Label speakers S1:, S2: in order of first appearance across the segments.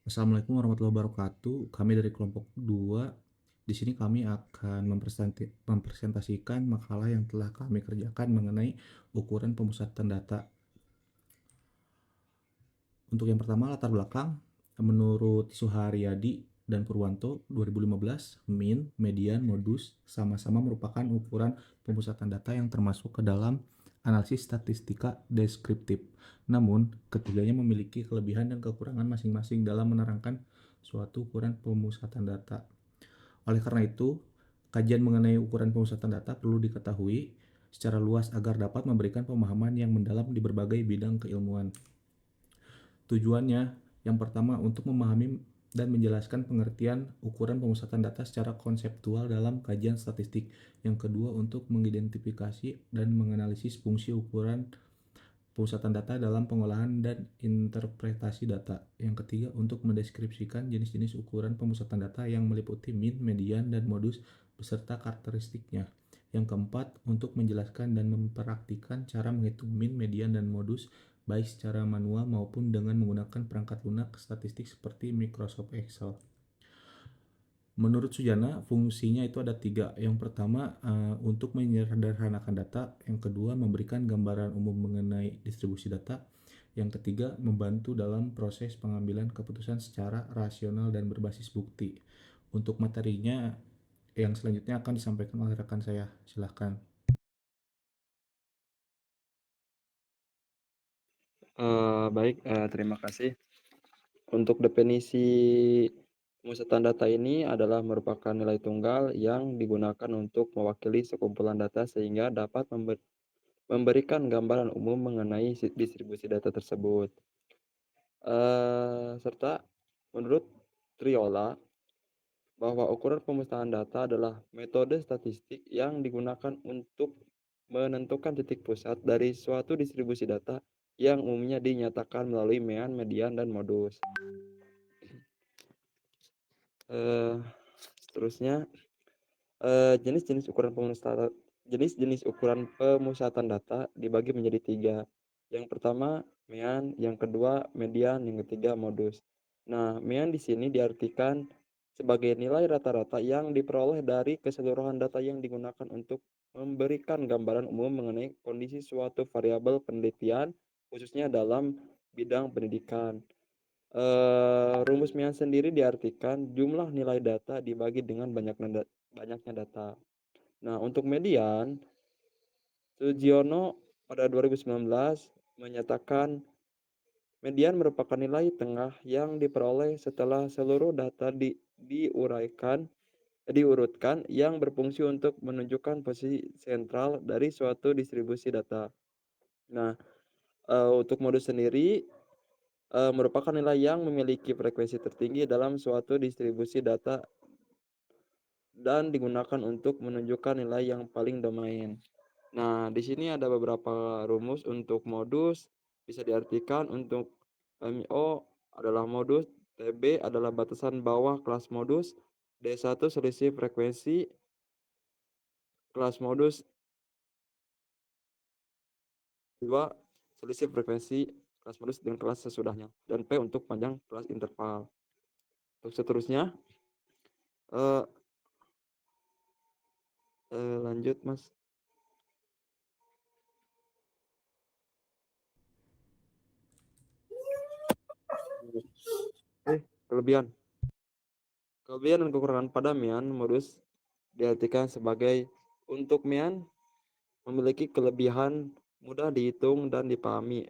S1: Assalamualaikum warahmatullahi wabarakatuh. Kami dari kelompok 2. Di sini kami akan mempresentasikan makalah yang telah kami kerjakan mengenai ukuran pemusatan data. Untuk yang pertama, latar belakang. Menurut Suharyadi dan Purwanto, 2015, mean, median, modus sama-sama merupakan ukuran pemusatan data yang termasuk ke dalam analisis statistika deskriptif. Namun, ketiganya memiliki kelebihan dan kekurangan masing-masing dalam menerangkan suatu ukuran pemusatan data. Oleh karena itu, kajian mengenai ukuran pemusatan data perlu diketahui secara luas agar dapat memberikan pemahaman yang mendalam di berbagai bidang keilmuan. Tujuannya, yang pertama untuk memahami dan menjelaskan pengertian ukuran pemusatan data secara konseptual dalam kajian statistik. Yang kedua, untuk mengidentifikasi dan menganalisis fungsi ukuran pemusatan data dalam pengolahan dan interpretasi data. Yang ketiga, untuk mendeskripsikan jenis-jenis ukuran pemusatan data yang meliputi mean, median, dan modus beserta karakteristiknya. Yang keempat, untuk menjelaskan dan mempraktikkan cara menghitung mean, median, dan modus baik secara manual maupun dengan menggunakan perangkat lunak statistik seperti Microsoft Excel. Menurut Sujana, fungsinya itu ada 3. Yang pertama, untuk menyederhanakan data. Yang kedua, memberikan gambaran umum mengenai distribusi data. Yang ketiga, membantu dalam proses pengambilan keputusan secara rasional dan berbasis bukti. Untuk materinya, yang selanjutnya akan disampaikan oleh rekan saya. Silahkan.
S2: Baik, terima kasih. Untuk definisi pemusatan data ini adalah merupakan nilai tunggal yang digunakan untuk mewakili sekumpulan data sehingga dapat memberikan gambaran umum mengenai distribusi data tersebut. Serta menurut Triola, bahwa ukuran pemusatan data adalah metode statistik yang digunakan untuk menentukan titik pusat dari suatu distribusi data yang umumnya dinyatakan melalui mean, median, dan modus. Eh, Seterusnya, jenis-jenis ukuran pemusatan data dibagi menjadi 3. Yang pertama mean, yang kedua median, yang ketiga modus. Nah, mean di sini diartikan sebagai nilai rata-rata yang diperoleh dari keseluruhan data yang digunakan untuk memberikan gambaran umum mengenai kondisi suatu variabel penelitian, khususnya dalam bidang pendidikan. Rumus mean sendiri diartikan jumlah nilai data dibagi dengan banyaknya data. Nah, untuk median, Sugiono pada 2019 menyatakan median merupakan nilai tengah yang diperoleh setelah seluruh data diurutkan yang berfungsi untuk menunjukkan posisi sentral dari suatu distribusi data. Nah, untuk modus sendiri merupakan nilai yang memiliki frekuensi tertinggi dalam suatu distribusi data dan digunakan untuk menunjukkan nilai yang paling domain. Nah, di sini ada beberapa rumus untuk modus. Bisa diartikan untuk MO adalah modus, TB adalah batasan bawah kelas modus, D1 selisih frekuensi kelas modus, 2 selisih frekuensi kelas modus dengan kelas sesudahnya, dan P untuk panjang kelas interval. Untuk seterusnya, eh, lanjut Mas. Kelebihan. Kelebihan dan kekurangan pada mean modus diartikan sebagai untuk mean memiliki kelebihan mudah dihitung dan dipahami,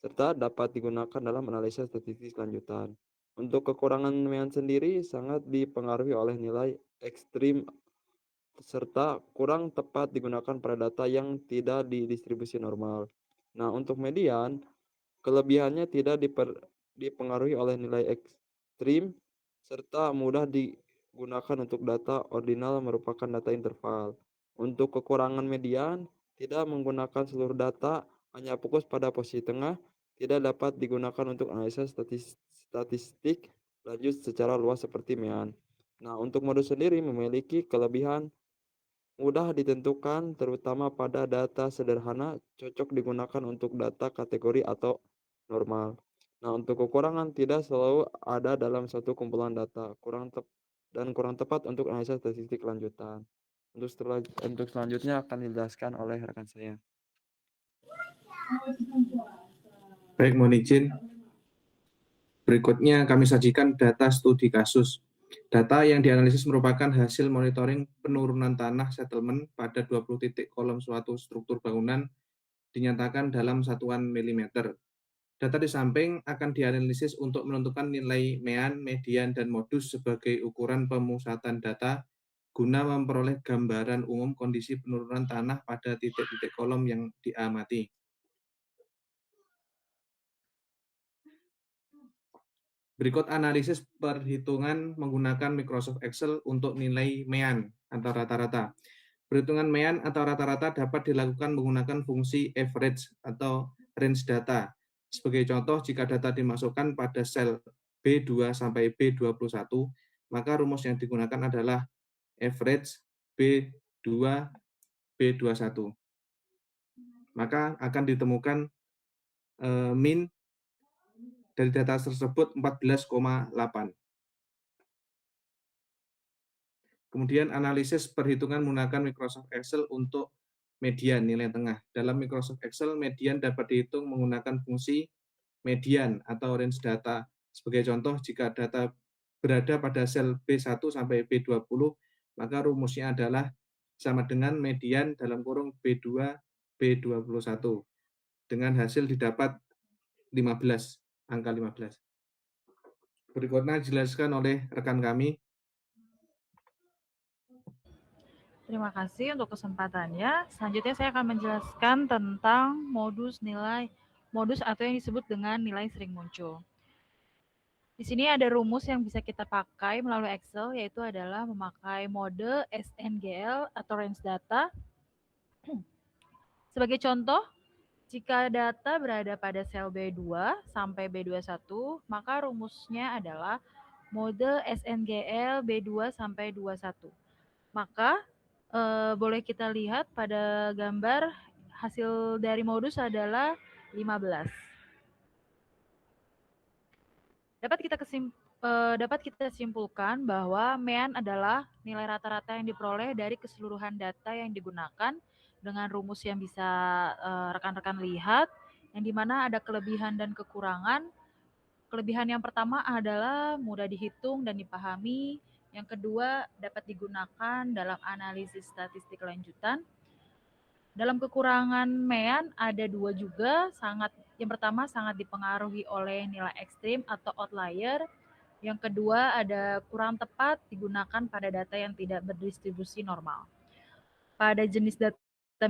S2: serta dapat digunakan dalam analisa statistik lanjutan. Untuk kekurangan mean sendiri sangat dipengaruhi oleh nilai ekstrim serta kurang tepat digunakan pada data yang tidak didistribusi normal. Nah, untuk median, kelebihannya tidak dipengaruhi oleh nilai ekstrim serta mudah digunakan untuk data ordinal merupakan data interval. Untuk kekurangan median, tidak menggunakan seluruh data, hanya fokus pada posisi tengah, tidak dapat digunakan untuk analisa statistik lanjut secara luas seperti mean. Nah, untuk modus sendiri memiliki kelebihan mudah ditentukan terutama pada data sederhana, cocok digunakan untuk data kategori atau normal. Nah, untuk kekurangan tidak selalu ada dalam satu kumpulan data, kurang tepat untuk analisa statistik lanjutan. Untuk selanjutnya akan dijelaskan oleh rekan saya.
S1: Baik, mohon izin. Berikutnya kami sajikan data studi kasus. Data yang dianalisis merupakan hasil monitoring penurunan tanah settlement pada 20 titik kolom suatu struktur bangunan dinyatakan dalam satuan milimeter. Data di samping akan dianalisis untuk menentukan nilai mean, median, dan modus sebagai ukuran pemusatan data guna memperoleh gambaran umum kondisi penurunan tanah pada titik-titik kolom yang diamati. Berikut analisis perhitungan menggunakan Microsoft Excel untuk nilai mean atau rata-rata. Perhitungan mean atau rata-rata dapat dilakukan menggunakan fungsi average atau range data. Sebagai contoh, jika data dimasukkan pada sel B2 sampai B21, maka rumus yang digunakan adalah average B2 B21. Maka akan ditemukan min dari data tersebut 14,8. Kemudian analisis perhitungan menggunakan Microsoft Excel untuk median, nilai tengah. Dalam Microsoft Excel, median dapat dihitung menggunakan fungsi median atau range data. Sebagai contoh, jika data berada pada sel B1 sampai B20, maka rumusnya adalah sama dengan median dalam kurung B2, B21. Dengan hasil didapat 15, angka 15. Berikutnya dijelaskan oleh rekan kami.
S3: Terima kasih untuk kesempatannya. Selanjutnya saya akan menjelaskan tentang modus atau yang disebut dengan nilai sering muncul. Di sini ada rumus yang bisa kita pakai melalui Excel, yaitu adalah memakai mode SNGL atau range data. Sebagai contoh, jika data berada pada sel B2 sampai B21, maka rumusnya adalah mode SNGL B2 sampai 21. Maka boleh kita lihat pada gambar hasil dari modus adalah 15. Dapat kita simpulkan bahwa mean adalah nilai rata-rata yang diperoleh dari keseluruhan data yang digunakan dengan rumus yang bisa rekan-rekan lihat, yang dimana ada kelebihan dan kekurangan. Kelebihan yang pertama adalah mudah dihitung dan dipahami. Yang kedua, dapat digunakan dalam analisis statistik lanjutan. Dalam kekurangan mean ada dua juga, yang pertama sangat dipengaruhi oleh nilai ekstrim atau outlier. Yang kedua ada kurang tepat digunakan pada data yang tidak berdistribusi normal. Pada jenis data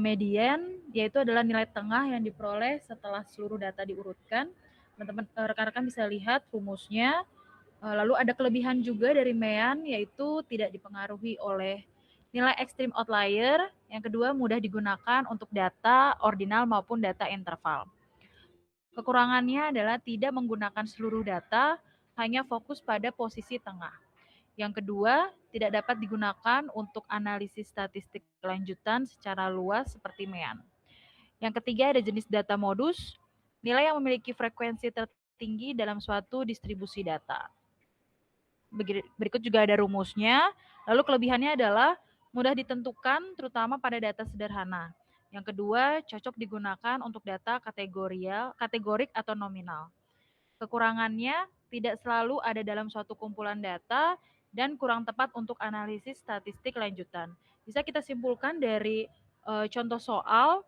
S3: median, yaitu adalah nilai tengah yang diperoleh setelah seluruh data diurutkan. Teman-teman rekan-rekan bisa lihat rumusnya. Lalu ada kelebihan juga dari mean, yaitu tidak dipengaruhi oleh nilai ekstrim outlier. Yang kedua, mudah digunakan untuk data ordinal maupun data interval. Kekurangannya adalah tidak menggunakan seluruh data, hanya fokus pada posisi tengah. Yang kedua, tidak dapat digunakan untuk analisis statistik lanjutan secara luas seperti mean. Yang ketiga ada jenis data modus, nilai yang memiliki frekuensi tertinggi dalam suatu distribusi data. Berikut juga ada rumusnya. Lalu kelebihannya adalah mudah ditentukan terutama pada data sederhana. Yang kedua, cocok digunakan untuk data kategorik atau nominal. Kekurangannya tidak selalu ada dalam suatu kumpulan data dan kurang tepat untuk analisis statistik lanjutan. Bisa kita simpulkan dari contoh soal,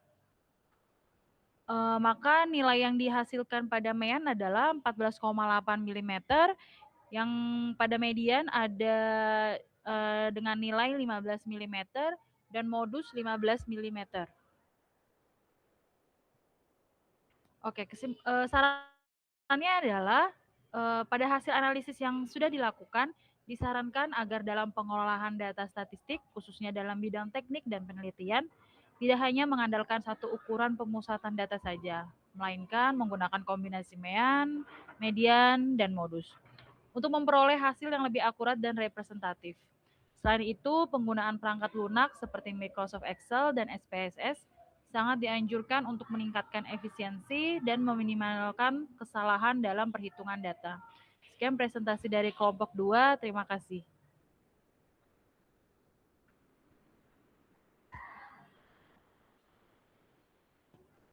S3: maka nilai yang dihasilkan pada mean adalah 14,8 mm, yang pada median ada dengan nilai 15 mm dan modus 15 mm. Oke, sarannya adalah pada hasil analisis yang sudah dilakukan, disarankan agar dalam pengolahan data statistik, khususnya dalam bidang teknik dan penelitian, tidak hanya mengandalkan satu ukuran pemusatan data saja, melainkan menggunakan kombinasi mean, median, dan modus untuk memperoleh hasil yang lebih akurat dan representatif. Selain itu, penggunaan perangkat lunak seperti Microsoft Excel dan SPSS sangat dianjurkan untuk meningkatkan efisiensi dan meminimalkan kesalahan dalam perhitungan data. Sekian presentasi dari kelompok 2, terima kasih.